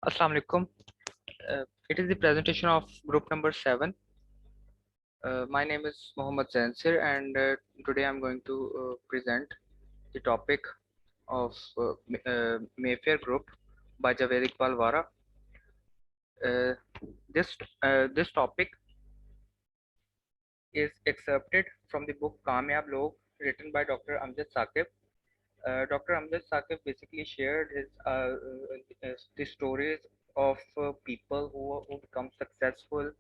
Assalamu alaikum. It is the presentation of group number 7. My name is Mohammad Zansir, and today I'm going to present the topic of Mayfair Group by Javed Iqbal Wara. Uh, this topic is excerpted from the book Kamyab Log, written by Dr. Amjad Saqib. Dr. Amjad Saqib basically shared the stories of people who become successful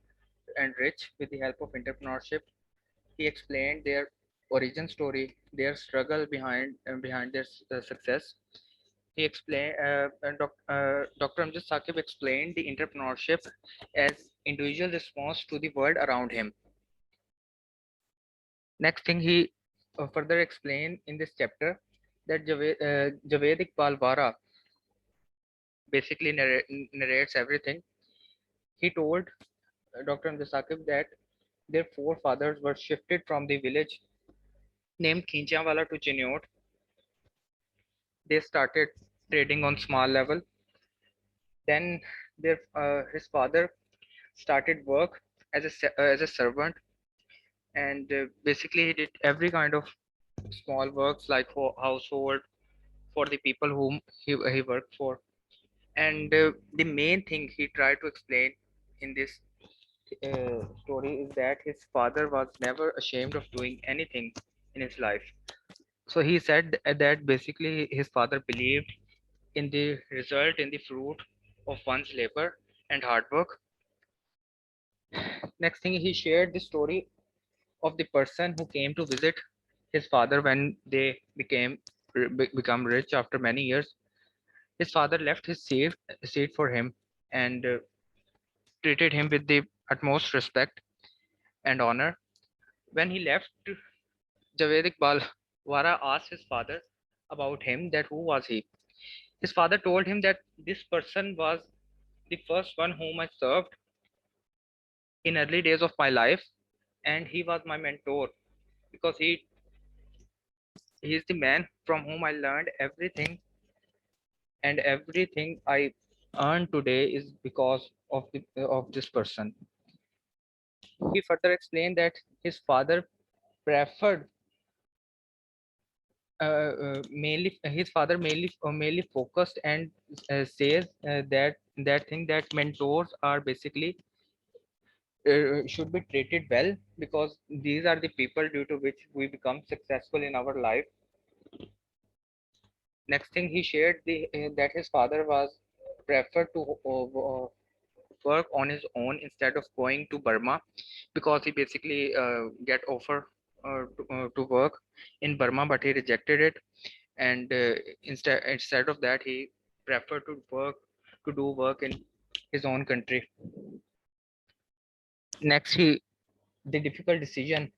and rich with the help of entrepreneurship. He explained their origin story, their struggle behind their success. He explained, Dr. Amjad Saqib explained the entrepreneurship as individual response to the world around him. Next thing he further explained in this chapter that Javed Iqbal Wara basically narrates everything. He told Dr. Amjad Saqib that their forefathers were shifted from the village named Khinchanwala to Chinot. They started trading on small level. Then his father started work as a servant, and basically he did every kind of small works like for household for the people whom he worked for. And the main thing he tried to explain in this story is that his father was never ashamed of doing anything in his life. So he said that basically his father believed in the result, in the fruit of one's labor and hard work. Next thing, he shared the story of the person who came to visit his father when they become rich after many years. His father left his seat for him and treated him with the utmost respect and honor. When he left, Javed Iqbal Wara asked his father about him, that who was he. His father told him that this person was the first one whom I served in early days of my life, and he was my mentor because he is the man from whom I learned everything, and everything I earn today is because of this person. He further explained that his father preferred mainly his father mainly focused and says that thing that mentors are basically should be treated well, because these are the people due to which we become successful in our life. Next thing he shared that his father was preferred to work on his own instead of going to Burma, because he basically get offer to work in Burma, but he rejected it, and instead of that he preferred to do work in his own country. Next, he the difficult decision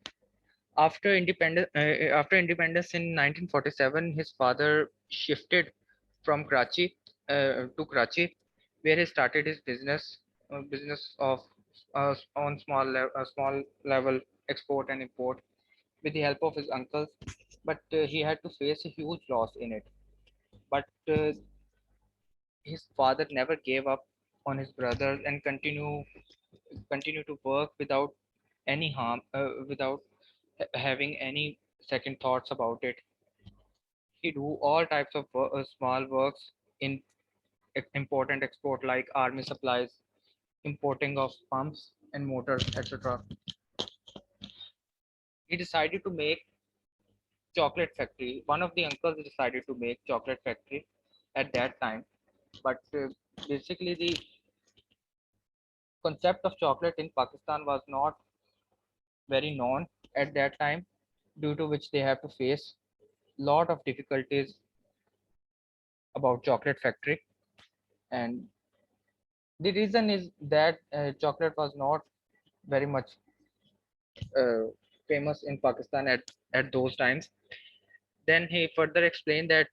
after independence in 1947, his father shifted from Karachi to Karachi, where he started his business of on small level export and import with the help of his uncles. But he had to face a huge loss in it. But his father never gave up on his brothers and continue to work without any harm, without having any second thoughts about it. He do all types of small works in import and export, like army supplies, importing of pumps and motors, etc. He decided to make chocolate factory. One of the uncles decided to make chocolate factory at that time, but basically the concept of chocolate in Pakistan was not very known at that time, due to which they have to face lot of difficulties about chocolate factory. And the reason is that chocolate was not very much uh, famous in Pakistan at those times. Then he further explained that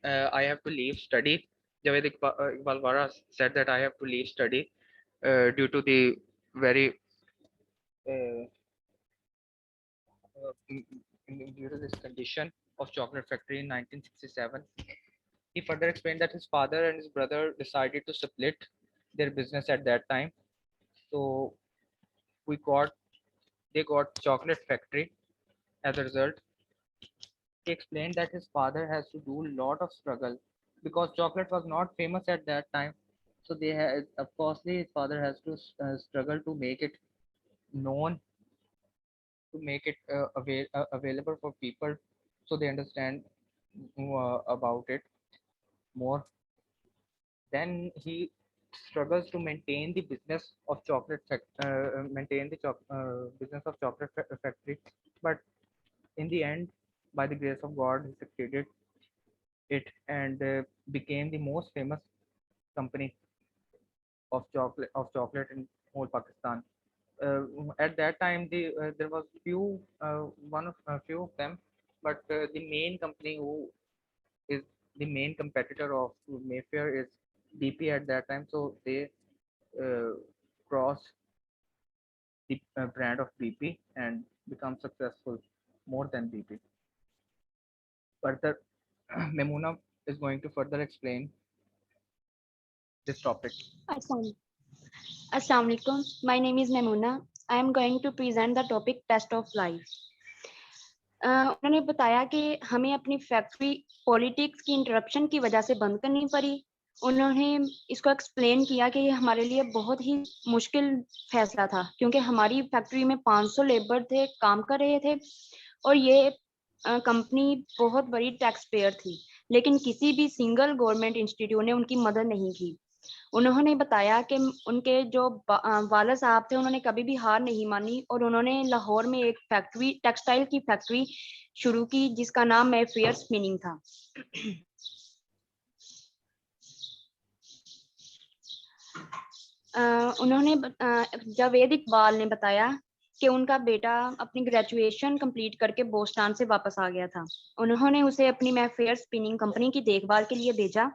I have to leave study. Javed Iqbal Wara said that I have to leave study due to the very uh, due to this condition of chocolate factory in 1967. He further explained that his father and his brother decided to split their business at that time. So we got they got chocolate factory as a result. He explained that his father has to do a lot of struggle because chocolate was not famous at that time. So they had, of course, his father has to struggle to make it known, to make it available for people, so they understand about it more. Then he struggles to maintain the business of business of chocolate factory, but in the end, by the grace of God, he succeeded it and became the most famous company of chocolate in whole Pakistan. Uh, at that time, there was few of them, but the main company who is the main competitor of Mayfair is BP at that time. So they uh, cross the brand of BP and become successful more than BP. Further, Memuna is going to further explain this topic. Assalamu Alaikum. My name is Memuna. I am going to present the topic test of life. उन्होंने बताया कि हमें अपनी factory politics की interruption की वजह से बंद करनी पड़ी। उन्होंने इसको एक्सप्लेन किया कि ये हमारे लिए बहुत ही मुश्किल फैसला था, क्योंकि हमारी फैक्ट्री में 500 लेबर थे, काम कर रहे थे, और ये कंपनी बहुत बड़ी टैक्स पेयर थी, लेकिन किसी भी सिंगल गवर्नमेंट इंस्टीट्यूट ने उनकी मदद नहीं की। उन्होंने बताया कि उनके जो वाला साहब थे, उन्होंने कभी भी हार नहीं मानी और उन्होंने लाहौर में एक फैक्ट्री, टेक्सटाइल की फैक्ट्री शुरू की, जिसका नाम मेफेयर स्पिनिंग था। उन्होंने जावेद इकबाल ने बताया कि उनका बेटा अपनी ग्रेजुएशन कंप्लीट करके बोस्टन से वापस आ गया था। उन्होंने उसे अपनी मेफेयर स्पिनिंग कंपनी की देखभाल के लिए भेजा।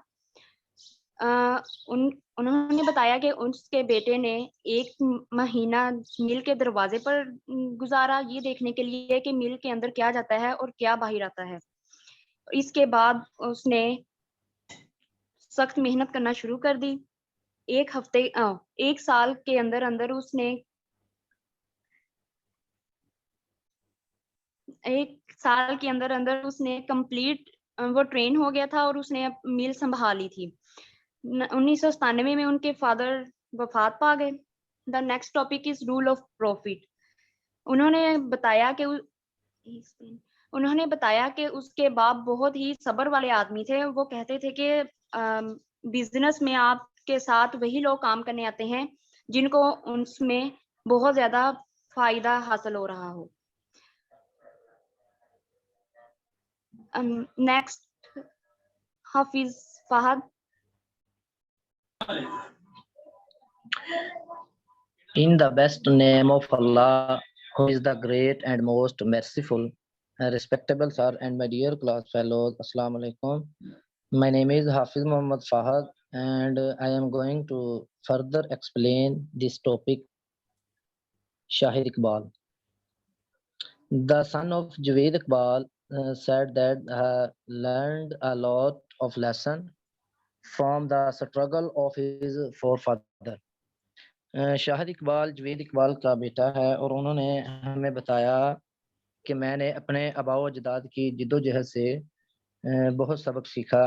उन्होंने बताया कि उसके बेटे ने 1 महीना मिल के दरवाजे पर गुजारा, ये देखने के लिए कि मिल के अंदर क्या जाता है और क्या बाहर आता है। इसके बाद उसने सख्त मेहनत करना शुरू कर दी। 1 साल के अंदर अंदर उसने 1 साल के अंदर अंदर उसने कंप्लीट वो ट्रेन हो गया था और उसने मिल संभाली थी। 1997 में उनके फादर वफात पा गए। The next topic is rule of profit. उन्होंने बताया कि उसके बाप बहुत ही सब्र वाले आदमी थे। वो कहते थे कि बिजनेस में आपके साथ वही लोग काम करने आते हैं जिनको उसमें बहुत ज्यादा फायदा हासिल हो रहा हो। Next, Hafiz Fahad. In the best name of Allah, who is the great and most merciful, respectable sir and my dear class fellows, Assalamu alaikum. My name is Hafiz Muhammad Fahad and I am going to further explain this topic, Shahid Iqbal. The son of Javed Iqbal said that he learned a lot of lesson from the struggle of his forefather. Shahid Iqbal Javed Iqbal का बेटा है और उन्होंने हमें बताया कि मैंने अपने आबाओ अजदाद की जिद्दोजहद से बहुत सबक सीखा।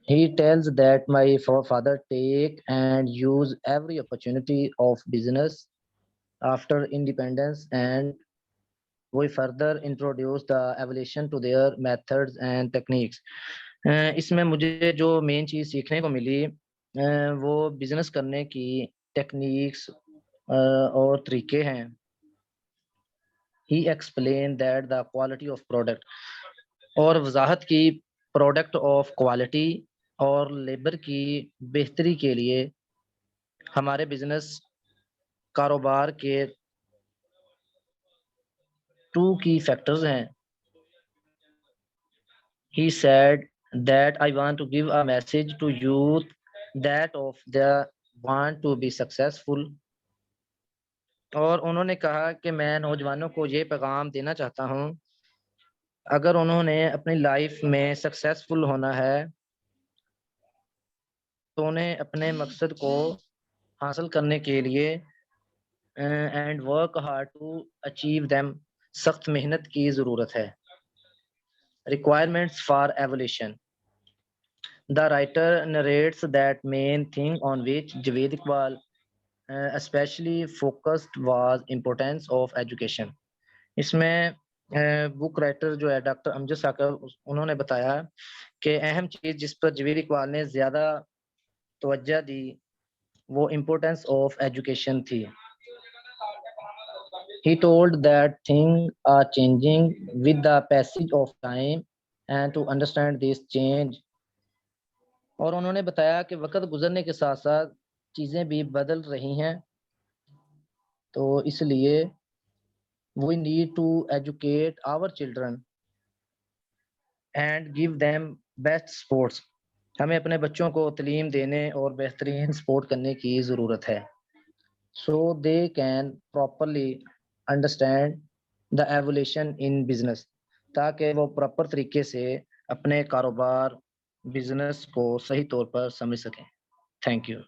He tells that my forefather take and use every opportunity of business after independence, and we further introduce the evolution to their methods and techniques. इसमें मुझे जो मेन चीज़ सीखने को मिली वो बिजनेस करने की टेक्निक्स और तरीके हैं। He explained that the quality of product, और वजाहत की प्रोडक्ट ऑफ क्वालिटी और लेबर की बेहतरी के लिए हमारे बिजनेस कारोबार के 2 key factors हैं। He said that I want to give a message to youth that of they want to be successful, और उन्होंने कहा कि मैं नौजवानों को ये पैगाम देना चाहता हूँ अगर उन्होंने अपनी लाइफ में सक्सेसफुल होना है तो उन्हें अपने मकसद को हासिल करने के लिए and work hard to achieve them सख्त मेहनत की ज़रूरत है। Requirements for evolution. The writer narrates that main thing on which Javed Iqbal especially focused was importance of education. इसमें बुक राइटर जो है डॉक्टर अमजद साकिब उन्होंने बताया कि अहम चीज जिस पर जवेद इकबाल ने ज्यादा तवज्जो दी वो इम्पोर्टेंस ऑफ एजुकेशन थी। He told that things are changing with the passage of time and to understand this change, और उन्होंने बताया कि वक्त गुजरने के साथ साथ चीज़ें भी बदल रही हैं, तो इसलिए we need to educate our children and give them best sports. हमें अपने बच्चों को तालीम देने और बेहतरीन स्पोर्ट करने की ज़रूरत है, so they can properly understand the evolution in business, ताकि वो प्रॉपर तरीके से अपने कारोबार बिजनेस को सही तौर पर समझ सकें। Thank you.